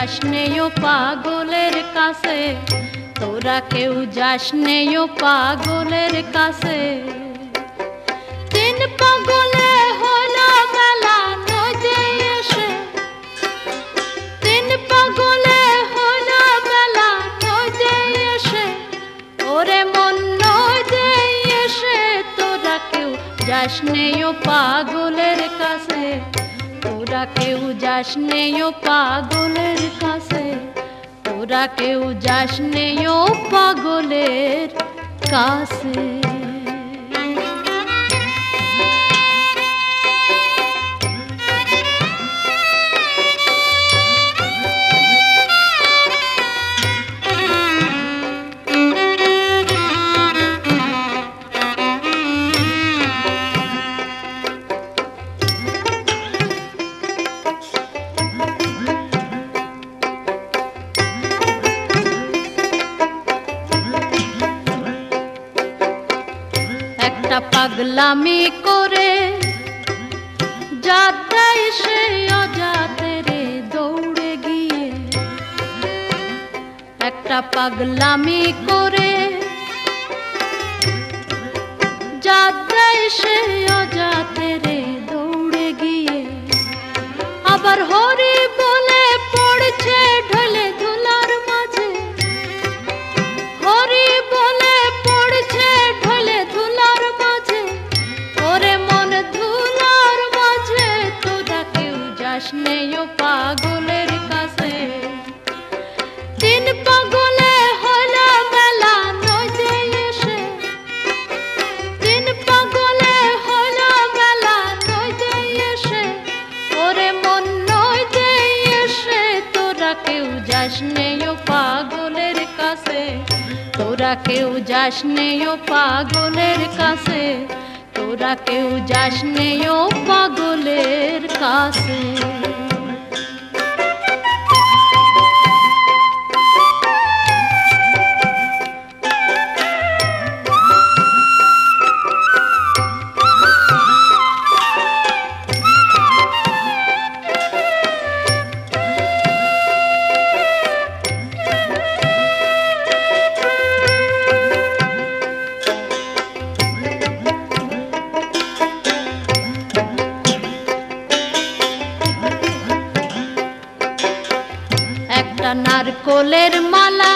যাস নেও পাগলের কাছে, তোরা কেউ যাস নেও পাগলের কাছে। তিন পাগলে হলো মেলা নদে এসে, তিন পাগলে হলো মেলা নদে এসে, ওরে মন নদে এসে তোরা কেউ যাস নেও পাগলের কাছে, তোরা কেউ যাস নেও পাগলের কাছে, তোরা কেউ যাস নেও পাগলের কাছে। পাগলামি করে যাত্রায় সে অজাতে রে দৌড়ে গিয়ে, একটা পাগলামি করে যাত্রায় সে অজাতে রে দৌড়ে গিয়ে, আবার হরি বলে পড়ছে ঢলে ধুলার মাঝে, হরি বলে পড়ছে ঢলে ধুলার মাঝে, ওরে মন ধুলার মাঝে তোরা কেউ যাস নেও পাগলের কাছে। তিন পাগলে হলো মেলা নদে এসে, তিন পাগলে হলো মেলা নদে এসে, ওরে মন নদে এসে তোরা কেউ যাস নেও পাগলের কাছে, তোরা কেউ যাস নেও পাগলের কাছে, তোরা কেউ যাস নেও পাগলের কাছে। একটা নারকোলের মালা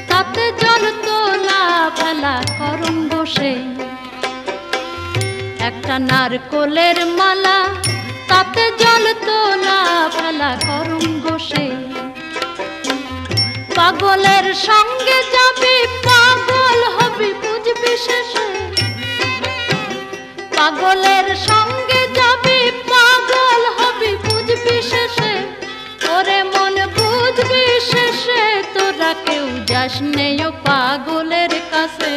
তাতে জল তোলা ফেলা করম বসে, একটা নারকোলের মালা তাতে জল তোলা ফেলা করম বসে, পাগলের সঙ্গে যাবি পাগল হবি বুঝবি শেষে, পাগলের সঙ্গে যাবি পাগল হবি বুঝবি শেষে, ওরে মন বুঝবি শেষে তোরা কেউ যাস নেও পাগলের কাছে।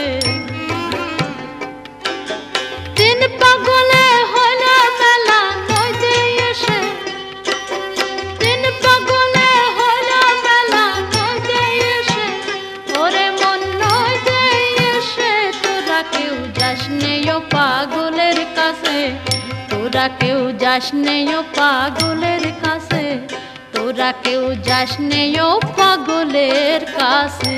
তিন পাগলে হলো মেলা নদে এসে, তিন পাগলে হলো মেলা নদে এসে, ওরে মন নদে এসে তোরা কেউ যাস নেও পাগলের কাছে, তোরা কেউ যাস নেও পাগলের কাছে, তোরা কেউ যাস নেও পাগলের কাছে।